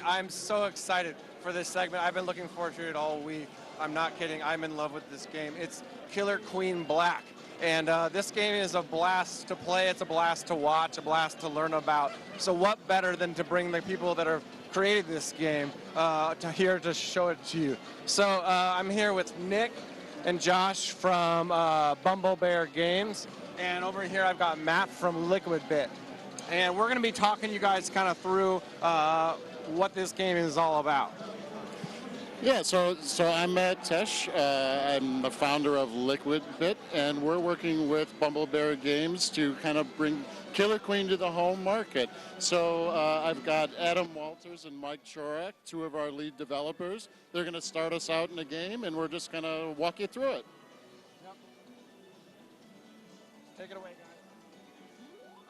I'm so excited for this segment. I've been looking forward to it all week. I'm not kidding. I'm in love with this game. It's Killer Queen Black. And this game is a blast to play. It's a blast to watch, a blast to learn about. So what better than to bring the people that have created this game to here to show it to you. So I'm here with Nick and Josh from Bumble Bear Games. And over here I've got Matt from Liquid Bit. And we're going to be talking you guys kind of through what this game is all about. Yeah, so I'm Matt Tesh. I'm the founder of Liquid Bit, and we're working with Bumble Bear Games to kind of bring Killer Queen to the home market. So I've got Adam Walters and Mike Chorak, two of our lead developers. They're going to start us out in the game, and we're just going to walk you through it. Yep. Take it away, guys.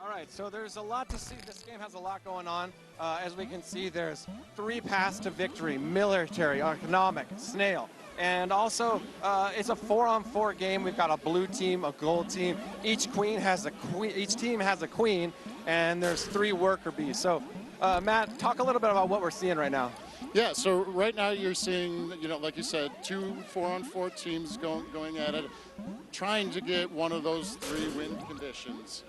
All right, so there's a lot to see. This game has a lot going on. As we can see, there's 3 paths to victory: military, economic, snail. And also, it's a 4-on-4 game. We've got a blue team, a gold team. Each team has a queen, and there's 3 worker bees. So, Matt, talk a little bit about what we're seeing right now. Yeah, so right now you're seeing, like you said, 2 4-on-4 teams going at it, trying to get one of those 3 win conditions.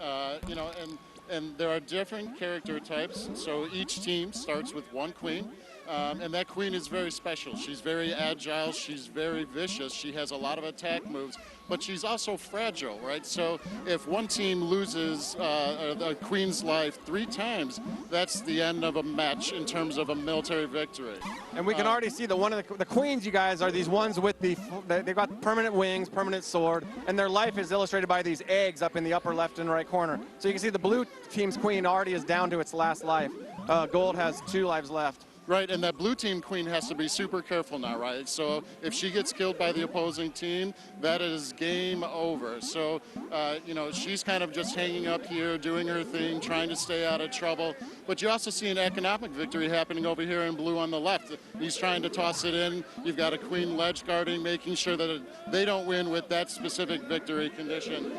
And there are different character types. So each team starts with 1 queen. And that queen is very special. She's very agile. She's very vicious. She has a lot of attack moves, but she's also fragile, right? So if one team loses the queen's life 3 times, that's the end of a match in terms of a military victory. And we can already see that one of the queens, you guys, are these ones with they've got permanent wings, permanent sword, and their life is illustrated by these eggs up in the upper left and right corner. So you can see the blue team's queen already is down to its last life. Gold has 2 lives left. Right, and that blue team queen has to be super careful now, right? So if she gets killed by the opposing team, that is game over. So, she's kind of just hanging up here, doing her thing, trying to stay out of trouble. But you also see an economic victory happening over here in blue on the left. He's trying to toss it in. You've got a queen ledge guarding, making sure that they don't win with that specific victory condition.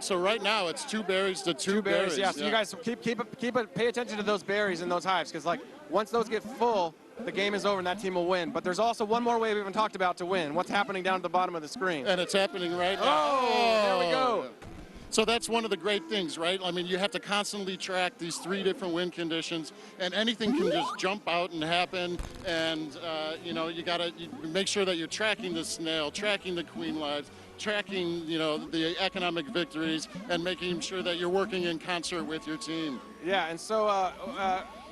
So right now it's 2 berries to 2 berries. Yeah, so you guys pay attention to those berries in those hives, because once those get full, the game is over and that team will win. But there's also one more way we haven't talked about to win. What's happening down at the bottom of the screen? And it's happening right now. Oh, there we go. So that's one of the great things, right? I mean, you have to constantly track these 3 different win conditions, and anything can just jump out and happen. And, you got to make sure that you're tracking the snail, tracking the queen lives, tracking, the economic victories, and making sure that you're working in concert with your team. Yeah, and so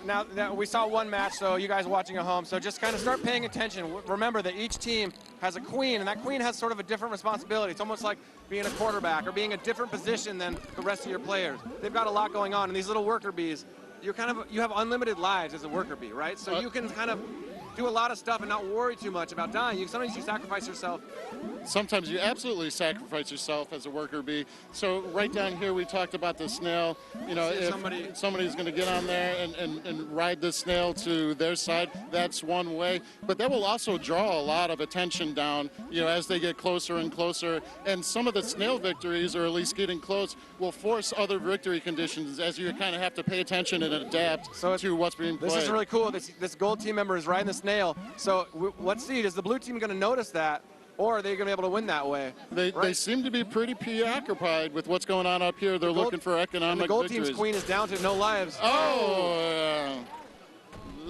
now we saw one match, so you guys watching at home, so just kind of start paying attention. Remember that each team has a queen, and that queen has sort of a different responsibility. It's almost like being a quarterback or being a different position than the rest of your players. They've got a lot going on, and these little worker bees, you have unlimited lives as a worker bee, right? So you can kind of do a lot of stuff and not worry too much about dying. Sometimes you sacrifice yourself. Sometimes you absolutely sacrifice yourself as a worker bee. So right down here we talked about the snail. If somebody's going to get on there and ride the snail to their side, that's one way. But that will also draw a lot of attention down, as they get closer and closer. And some of the snail victories, or at least getting close, will force other victory conditions as you kind of have to pay attention and adapt to what's being played. This is really cool. This gold team member is riding the snail. So let's see, is the blue team going to notice that? Or are they going to be able to win that way? They seem to be pretty preoccupied with what's going on up here. They're looking for economic victories. The gold team's queen is down to no lives.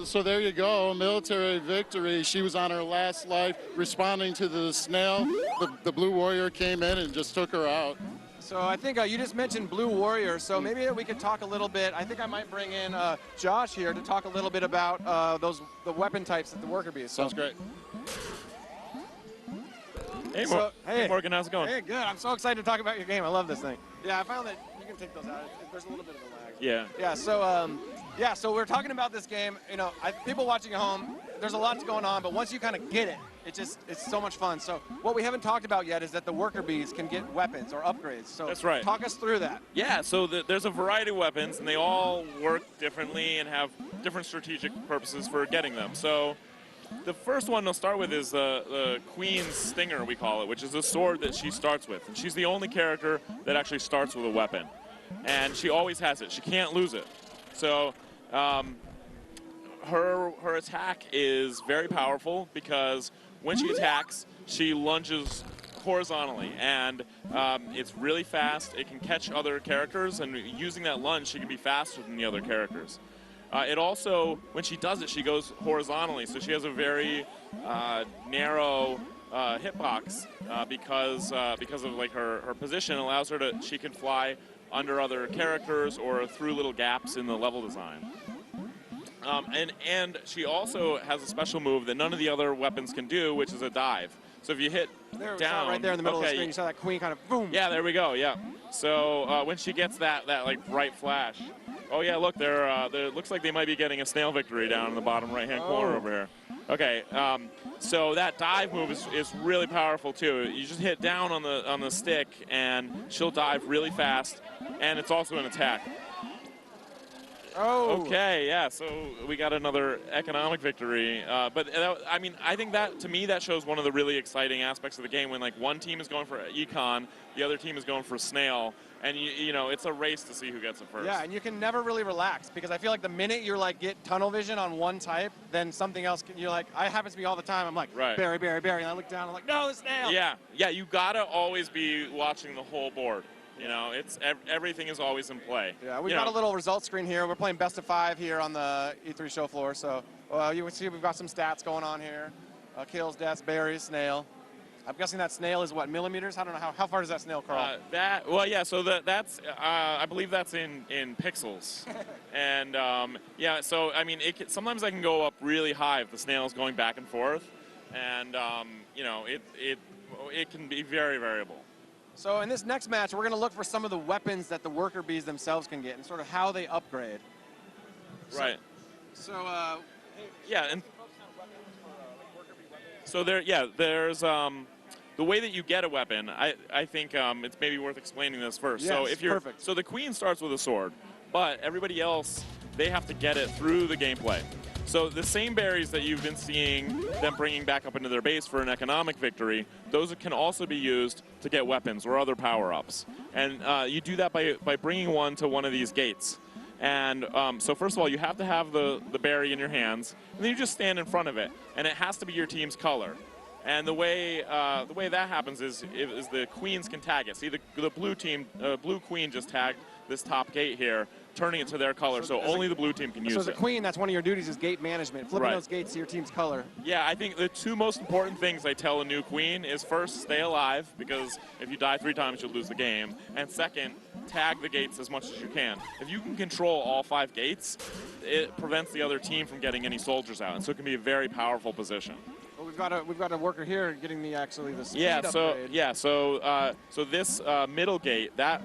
So there you go, military victory. She was on her last life, responding to the snail. The blue warrior came in and just took her out. So I think you just mentioned blue warrior, so maybe we could talk a little bit. I think I might bring in Josh here to talk a little bit about the weapon types that the worker bees. Sounds great. Hey, Morgan, how's it going? Hey, good. I'm so excited to talk about your game. I love this thing. Yeah, I found that you can take those out. There's a little bit of a lag. Yeah. Yeah, so we're talking about this game. People watching at home, there's a lot going on, but once you kind of get it, it's so much fun. So what we haven't talked about yet is that the worker bees can get weapons or upgrades. So that's right. Talk us through that. Yeah, so there's a variety of weapons, and they all work differently and have different strategic purposes for getting them. So the first one to start with is the Queen's Stinger, we call it, which is the sword that she starts with. And she's the only character that actually starts with a weapon. And she always has it. She can't lose it. So her attack is very powerful because when she attacks, she lunges horizontally, and it's really fast. It can catch other characters, and using that lunge, she can be faster than the other characters. It also, when she does it, she goes horizontally, so she has a very narrow hitbox because of like her position allows her to, she can fly under other characters or through little gaps in the level design. And she also has a special move that none of the other weapons can do, which is a dive. So if you hit down, right there in the middle of the screen, you saw that queen kind of boom. Yeah, there we go. Yeah. So when she gets that like bright flash, oh yeah, look, there looks like they might be getting a snail victory down in the bottom right-hand corner over here. Okay, so that dive move is really powerful too. You just hit down on the stick, and she'll dive really fast, and it's also an attack. Oh. Okay, yeah, so we got another economic victory. But I mean, I think that, to me, that shows one of the really exciting aspects of the game when, like, one team is going for econ, the other team is going for snail, and, you know, it's a race to see who gets it first. Yeah, and you can never really relax because I feel like the minute you're, like, get tunnel vision on one type, then something else, you're like, I happens to be all the time, I'm like, right. Barry, Barry, Barry, and I look down, I'm like, no, the snail. Yeah, you gotta always be watching the whole board. You know, it's everything is always in play. Yeah, we've got a little result screen here. We're playing best of 5 here on the E3 show floor. So you can see we've got some stats going on here. Kills, deaths, berries, snail. I'm guessing that snail is what, millimeters? I don't know how far does that snail crawl? So that's I believe that's in pixels. And yeah, so I mean, sometimes I can go up really high if the snail is going back and forth, and you know, it can be very variable. So in this next match, we're going to look for some of the weapons that the worker bees themselves can get and sort of how they upgrade. Right. So yeah, and so there's the way that you get a weapon. I think it's maybe worth explaining this first. Yes, so if you're perfect. So the queen starts with a sword, but everybody else, they have to get it through the gameplay. So the same berries that you've been seeing them bringing back up into their base for an economic victory, those can also be used to get weapons or other power-ups. And you do that by bringing one to one of these gates. And so first of all, you have to have the berry in your hands, and then you just stand in front of it. And it has to be your team's color. And the way that happens is the queens can tag it. See, the blue team, blue queen just tagged this top gate here, turning it to their color, so only the blue team can use it. So as a queen, that's one of your duties is gate management, flipping those gates to your team's color. Yeah, I think the two most important things I tell a new queen is first, stay alive, because if you die 3 times, you'll lose the game. And second, tag the gates as much as you can. If you can control all 5 gates, it prevents the other team from getting any soldiers out, and so it can be a very powerful position. Well, we've got a worker here getting the speed upgrade. So this middle gate, that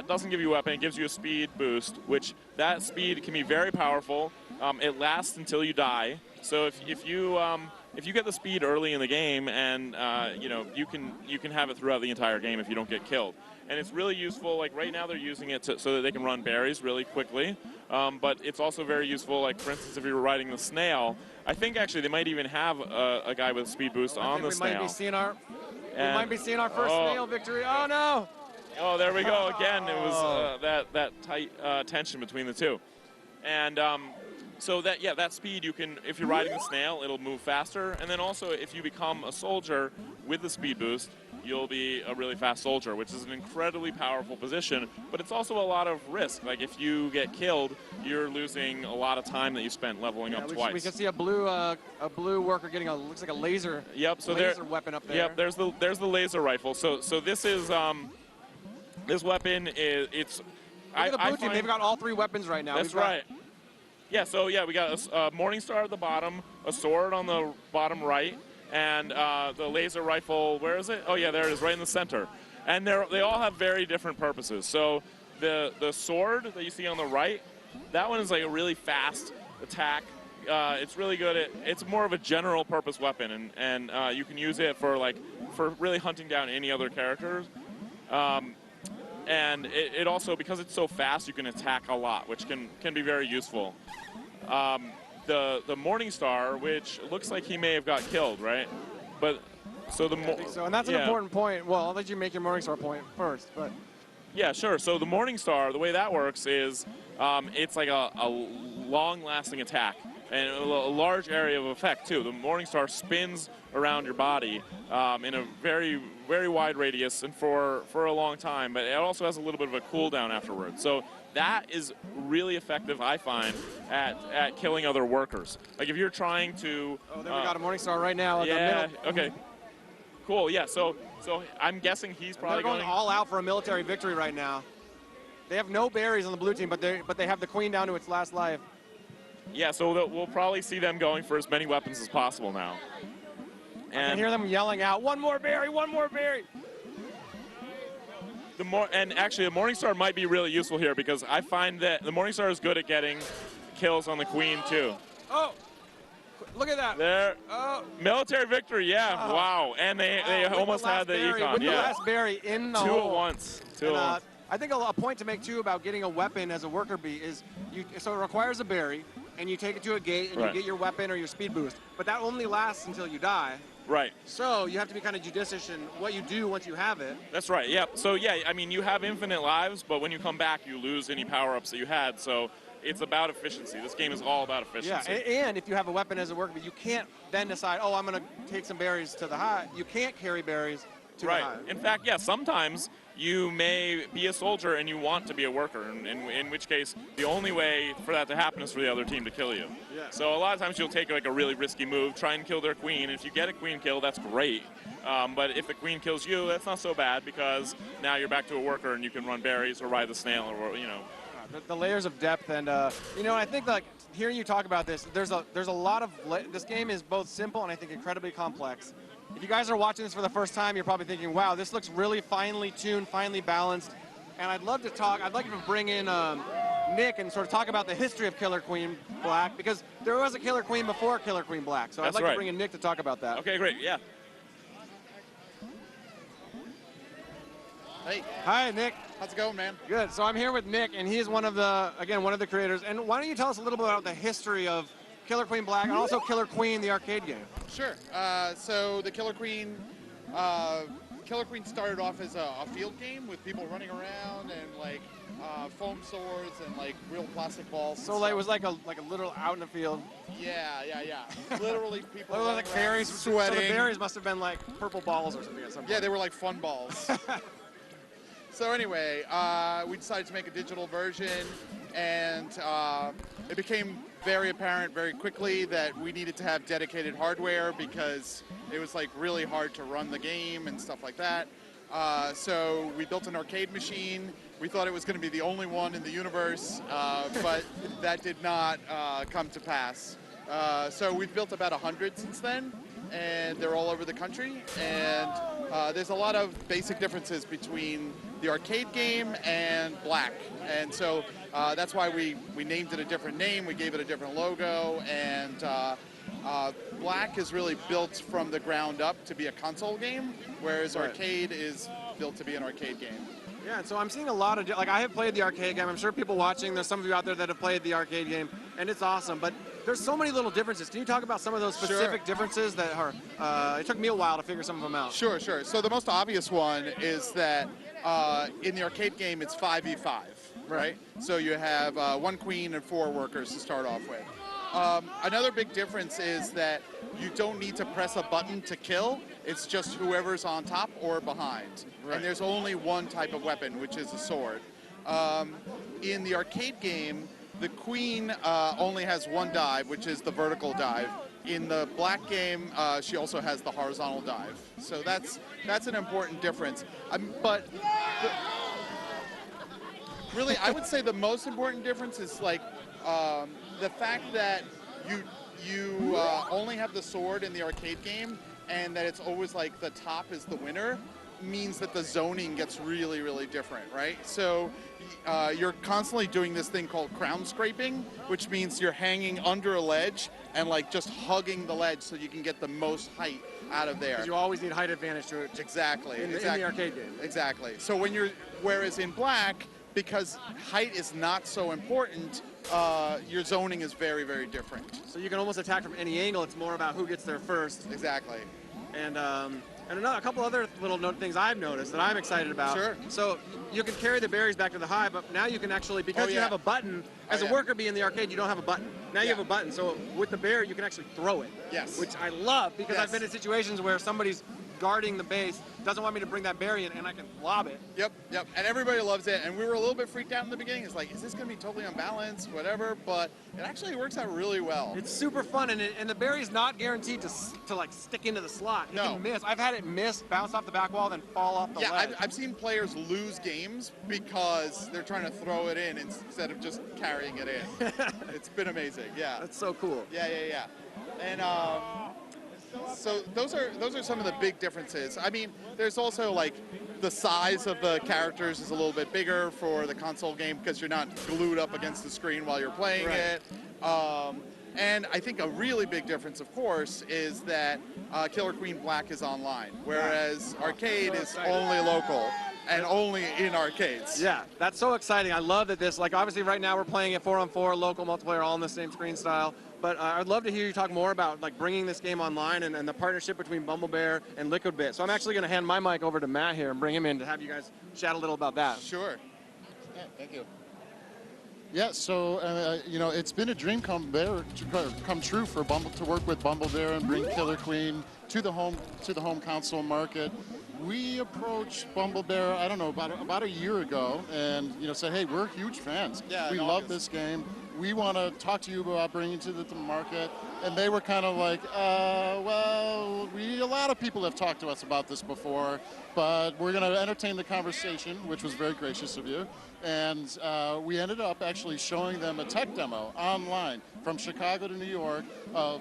doesn't give you a weapon, it gives you a speed boost, which that speed can be very powerful. It lasts until you die. So if you get the speed early in the game, and you know, you can have it throughout the entire game if you don't get killed. And it's really useful. Like right now, they're using it so that they can run berries really quickly. But it's also very useful. Like for instance, if you were riding the snail, I think actually they might even have a guy with a speed boost on the snail. We might be seeing our first snail victory. Oh no! Oh, there we go again. It was that tight tension between the two, and so that speed, you can, if you're riding the snail, it'll move faster, and then also if you become a soldier with the speed boost, you'll be a really fast soldier, which is an incredibly powerful position, but it's also a lot of risk. Like if you get killed, you're losing a lot of time that you spent leveling up twice. We can see a blue worker getting looks like a laser. Yep. So laser weapon up there. Yep. There's the laser rifle. So this is this weapon is Look at the blue team. They've got all 3 weapons right now. That's right. Yeah. So yeah, we got a Morningstar at the bottom, a sword on the bottom right, and the laser rifle, where is it? Oh yeah, there it is, right in the center. And they all have very different purposes. So the sword that you see on the right, that one is like a really fast attack. It's really good it's more of a general purpose weapon, and you can use it for really hunting down any other characters. And it also, because it's so fast, you can attack a lot, which can be very useful. The Morningstar, which looks like he may have got killed, right? But so and that's an important point. Well, I'll let you make your Morningstar point first, but yeah, sure. So the Morningstar, the way that works is it's like a long-lasting attack. and a large area of effect too. The Morningstar spins around your body in a very, very wide radius and for a long time, but it also has a little bit of a cooldown afterwards. So that is really effective, I find, at killing other workers. Like if you're trying to... Oh, there we got a Morningstar right now. Yeah, okay. Cool, yeah, so I'm guessing he's probably going all out for a military victory right now. They have no berries on the blue team, but they have the queen down to its last life. Yeah, so we'll probably see them going for as many weapons as possible now. And I can hear them yelling out, "One more berry, one more berry!" And actually, the Morningstar might be really useful here because I find that the Morningstar is good at getting kills on the queen too. Oh, look at that! There, oh. Military victory, yeah, wow. And they almost had the econ, with yeah. the last berry in the Two hole. at once. Two at once. I think a point to make too about getting a weapon as a worker bee is so it requires a berry, and you take it to a gate and you get your weapon or your speed boost. But that only lasts until you die. Right. So you have to be kind of judicious in what you do once you have it. That's right, yeah. So yeah, I mean, you have infinite lives, but when you come back, you lose any power-ups that you had. So it's about efficiency. This game is all about efficiency. Yeah, and if you have a weapon as a worker bee, you can't then decide, oh, I'm going to take some berries to the hive. You can't carry berries to the hive. In fact, yeah, sometimes you may be a soldier and you want to be a worker, in which case the only way for that to happen is for the other team to kill you. Yeah. So a lot of times you'll take like a really risky move, try and kill their queen, and if you get a queen kill, that's great. But if the queen kills you, that's not so bad because now you're back to a worker and you can run berries or ride the snail or, you know. The layers of depth and, you know, I think like hearing you talk about this, there's a lot of, this game is both simple and I think incredibly complex. If you guys are watching this for the first time, you're probably thinking, wow, this looks really finely tuned, finely balanced. And I'd like to bring in Nick and sort of talk about the history of Killer Queen Black, because there was a Killer Queen before Killer Queen Black. So I'd like to bring in Nick to talk about that. Okay, great, yeah. Hey. Hi, Nick. How's it going, man? Good. So I'm here with Nick, and he's one of the creators. And why don't you tell us a little bit about the history of Killer Queen Black and also Killer Queen, the arcade game? Sure. So the Killer Queen started off as a field game with people running around and like foam swords and like real plastic balls. So like, it was like a little out in the field. Yeah. Literally people like berries, sweating. So the berries must have been like purple balls or something at some point. Yeah, they were like fun balls. So anyway, we decided to make a digital version, and it became very apparent very quickly that we needed to have dedicated hardware because it was like really hard to run the game and stuff like that. So we built an arcade machine. We thought it was going to be the only one in the universe, but that did not come to pass. So we've built about 100 since then, and they're all over the country. And there's a lot of basic differences between the arcade game and Black. And so that's why we named it a different name, we gave it a different logo, and Black is really built from the ground up to be a console game, whereas arcade is built to be an arcade game. Yeah, so I'm seeing a lot of, like I have played the arcade game, I'm sure people watching, there's some of you out there that have played the arcade game, and it's awesome, but there's so many little differences. Can you talk about some of those specific differences that are, it took me a while to figure some of them out. Sure. So the most obvious one is that in the arcade game, it's 5v5, right? So you have 1 queen and 4 workers to start off with. Another big difference is that you don't need to press a button to kill. It's just whoever's on top or behind. Right. And there's only one type of weapon, which is a sword. In the arcade game, the queen only has 1 dive, which is the vertical dive. In the Black game, she also has the horizontal dive. So that's an important difference. But really, I would say the most important difference is like the fact that you only have the sword in the arcade game, and that it's always like the top is the winner, means that the zoning gets really, really different, right? So you're constantly doing this thing called crown scraping, which means you're hanging under a ledge and like just hugging the ledge so you can get the most height out of there. Because you always need height advantage to exactly in the arcade game. Exactly. So whereas in Black, because height is not so important, your zoning is very, very different. So you can almost attack from any angle. It's more about who gets there first. Exactly. And And a couple other little things I've noticed that I'm excited about. Sure. So you can carry the berries back to the hive, but now you can actually, because you have a button, as a worker bee in the arcade, you don't have a button. Now you have a button, so with the berry, you can actually throw it. Yes. Which I love, because I've been in situations where somebody's guarding the base, doesn't want me to bring that berry in, and I can lob it. Yep. And everybody loves it. And we were a little bit freaked out in the beginning. It's like, is this going to be totally unbalanced, whatever? But it actually works out really well. It's super fun, and the berry's not guaranteed to like stick into the slot. It can miss. I've had it miss, bounce off the back wall, then fall off the ledge. I've seen players lose games because they're trying to throw it in instead of just carrying it in. It's been amazing. Yeah. That's so cool. Yeah. And so those are some of the big differences. I mean, there's also like the size of the characters is a little bit bigger for the console game because you're not glued up against the screen while you're playing it. And I think a really big difference, of course, is that Killer Queen Black is online, whereas Arcade is only local and only in arcades. Yeah, that's so exciting. I love that this, like obviously right now we're playing it 4-on-4, local multiplayer, all in the same screen style. But I'd love to hear you talk more about like bringing this game online and the partnership between Bumble Bear and Liquid Bit. So I'm actually going to hand my mic over to Matt here and bring him in to have you guys chat a little about that. Sure. Yeah, thank you. Yeah, so you know, it's been a dream come true for Bumble to work with Bumble Bear and bring Killer Queen to the home console market. We approached Bumble Bear, I don't know, about a year ago, and said, hey, we're huge fans. Yeah, we love this game. We want to talk to you about bringing it to the market. And they were kind of like, well, a lot of people have talked to us about this before, but we're going to entertain the conversation, which was very gracious of you. And we ended up actually showing them a tech demo online from Chicago to New York, a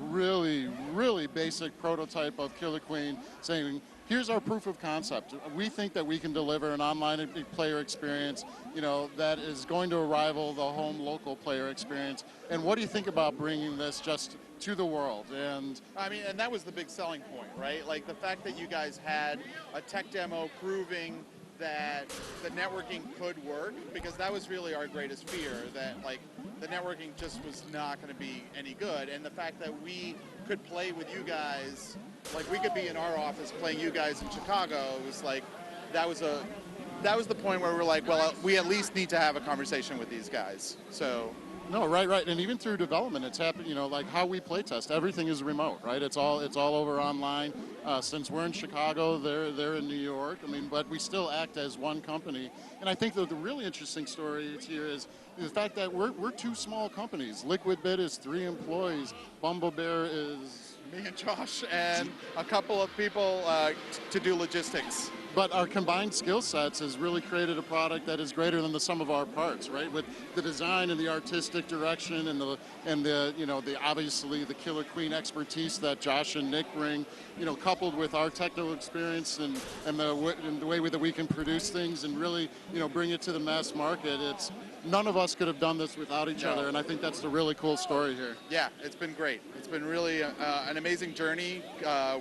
really, really basic prototype of Killer Queen, saying, here's our proof of concept. We think that we can deliver an online player experience, that is going to rival the home local player experience. And what do you think about bringing this just to the world? And I mean, and that was the big selling point, right? Like the fact that you guys had a tech demo proving that the networking could work, because that was really our greatest fear, that like the networking just was not going to be any good. And the fact that we could play with you guys, like we could be in our office playing you guys in Chicago, it was like that was the point where we're like, well, we at least need to have a conversation with these guys. So no, right, and even through development, it's happened. Like how we play test, everything is remote, right? It's all over online. Since we're in Chicago, they're in New York. I mean, but we still act as one company. And I think that the really interesting story here is the fact that we're two small companies. Liquid Bit is 3 employees. Bumble Bear is me and Josh and a couple of people to do logistics. But our combined skill sets has really created a product that is greater than the sum of our parts, right? With the design and the artistic direction and the obviously the Killer Queen expertise that Josh and Nick bring, coupled with our technical experience and the way that we can produce things and really, bring it to the mass market. None of us could have done this without each other, and I think that's the really cool story here. Yeah, it's been great. It's been really an amazing journey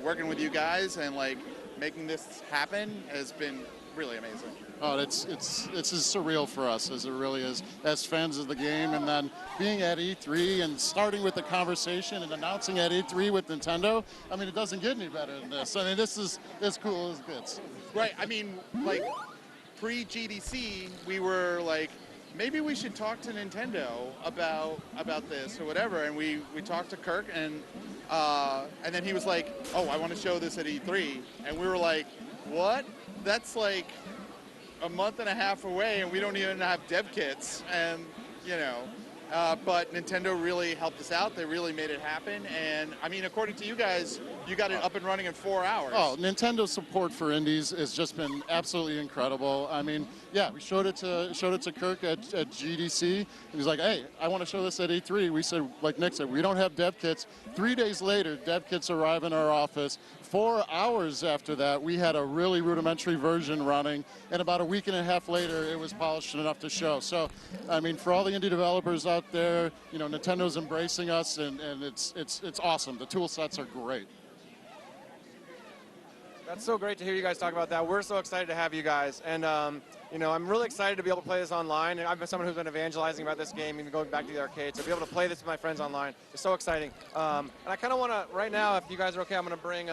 working with you guys, and like making this happen has been really amazing. Oh, it's as surreal for us as it really is as fans of the game, and then being at E3 and starting with the conversation and announcing at E3 with Nintendo. I mean, it doesn't get any better than this. I mean, this is as cool as it gets. Right. I mean, like pre-GDC, we were like, maybe we should talk to Nintendo about this or whatever, and we talked to Kirk, and then he was like, oh, I want to show this at E3, and we were like, what? That's like a month and a half away, and we don't even have dev kits, and but Nintendo really helped us out. They really made it happen, and I mean, according to you guys, you got it up and running in 4 hours. Oh, Nintendo's support for indies has just been absolutely incredible. I mean, yeah, we showed it to Kirk at GDC. And he's like, hey, I want to show this at E3. We said, like Nick said, we don't have dev kits. 3 days later, dev kits arrive in our office. 4 hours after that, we had a really rudimentary version running, and about a week and a half later, it was polished enough to show. So, I mean, for all the indie developers out there, Nintendo's embracing us, and it's awesome. The tool sets are great. That's so great to hear you guys talk about that. We're so excited to have you guys. And, you know, I'm really excited to be able to play this online. And I've been someone who's been evangelizing about this game, even going back to the arcade. So to be able to play this with my friends online is so exciting. And I kind of want to, right now, if you guys are okay, I'm going to bring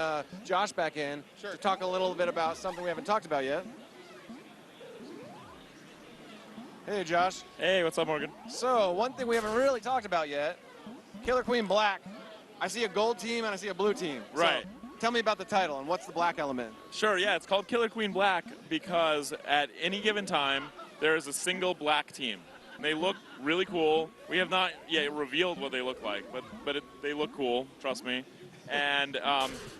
Josh back in to talk a little bit about something we haven't talked about yet. Hey, Josh. Hey, what's up, Morgan? So one thing we haven't really talked about yet, Killer Queen Black. I see a gold team and I see a blue team. Right. So tell me about the title and what's the black element? Sure, yeah, it's called Killer Queen Black because at any given time, there is a single black team. And they look really cool. We have not yet revealed what they look like, but they look cool, trust me. And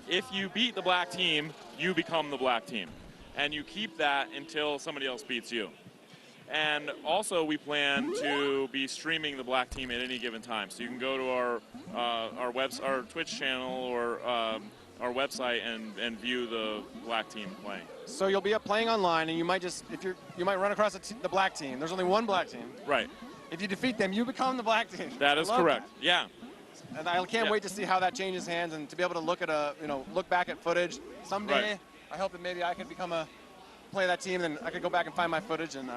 if you beat the black team, you become the black team. And you keep that until somebody else beats you. And also, we plan to be streaming the black team at any given time. So you can go to our Twitch channel or our website and view the black team playing. So you'll be up playing online, and you might just you might run across the black team. There's only one black team. Right. If you defeat them, you become the black team. That is correct. That. Yeah. And I can't wait to see how that changes hands and to be able to look at look back at footage someday. Right. I hope that maybe I could play that team, and I could go back and find my footage and.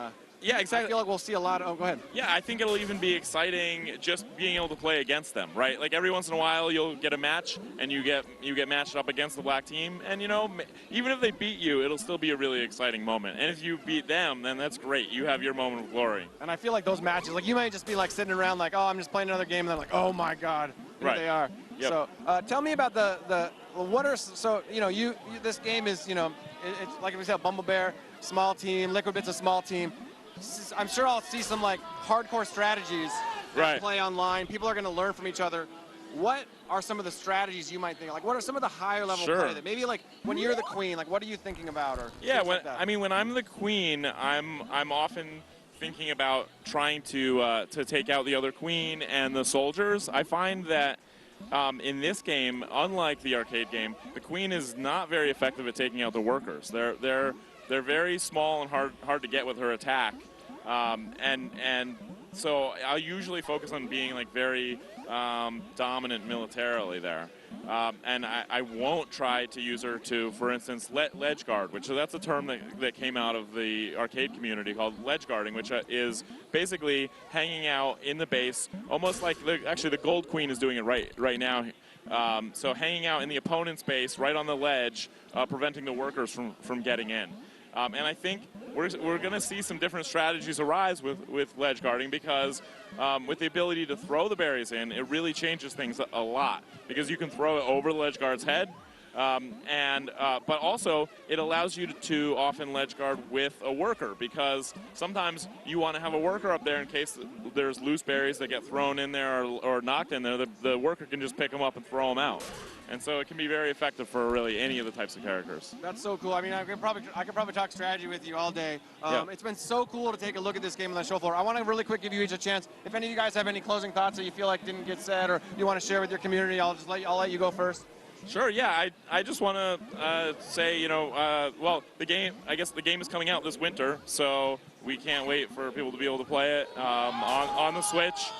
Yeah, exactly. I feel like we'll see a lot of. Oh, go ahead. Yeah, I think it'll even be exciting just being able to play against them, right? Like every once in a while, you'll get a match and you get matched up against the black team, and even if they beat you, it'll still be a really exciting moment. And if you beat them, then that's great. You have your moment of glory. And I feel like those matches, like you might just be like sitting around like, oh, I'm just playing another game, and then like, oh my God, here they are. Yep. So tell me about this game is it's like we said, Bumble Bear, small team, Liquid Bit's a small team. I'm sure I'll see some like hardcore strategies that play online. People are going to learn from each other. What are some of the strategies you might think? Like, what are some of the higher level play that maybe like when you're the queen, like what are you thinking about? Or when I'm the queen, I'm often thinking about trying to take out the other queen and the soldiers. I find that in this game, unlike the arcade game, the queen is not very effective at taking out the workers. They're very small and hard to get with her attack, and so I'll usually focus on being like very dominant militarily there, and I won't try to use her to, for instance, ledge guard, which that's a term that came out of the arcade community called ledge guarding, which is basically hanging out in the base, almost like actually the Gold Queen is doing it right now. So hanging out in the opponent's base, right on the ledge, preventing the workers from getting in. And I think we're going to see some different strategies arise with ledge guarding because with the ability to throw the berries in, it really changes things a lot because you can throw it over the ledge guard's head. But also it allows you to often ledge guard with a worker because sometimes you want to have a worker up there in case there's loose berries that get thrown in there or knocked in there. The worker can just pick them up and throw them out. And so it can be very effective for really any of the types of characters. That's so cool. I mean, I could probably talk strategy with you all day. It's been so cool to take a look at this game on the show floor. I want to really quick give you each a chance. If any of you guys have any closing thoughts that you feel like didn't get said or you want to share with your community, I'll let you go first. Sure. Yeah. I just want to say, well, I guess the game is coming out this winter, so we can't wait for people to be able to play it on the Switch.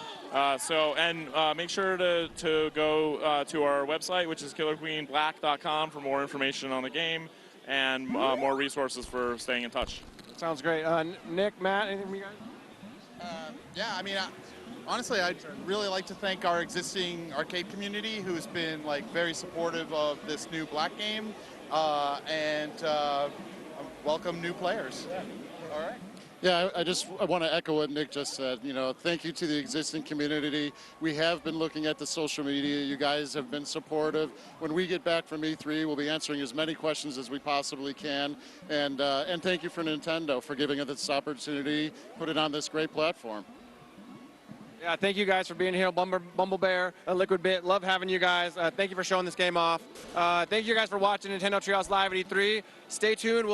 Make sure to go to our website, which is killerqueenblack.com, for more information on the game and more resources for staying in touch. Sounds great. Nick, Matt, anything from you guys? Honestly, I'd really like to thank our existing arcade community who's been like very supportive of this new Black game and welcome new players. Yeah. All right. Yeah, I want to echo what Nick just said. Thank you to the existing community. We have been looking at the social media. You guys have been supportive. When we get back from E3, we'll be answering as many questions as we possibly can. And thank you for Nintendo for giving us this opportunity, put it on this great platform. Yeah, thank you guys for being here, Bumble Bear, Liquid Bit. Love having you guys. Thank you for showing this game off. Thank you guys for watching Nintendo Treehouse Live at E3. Stay tuned.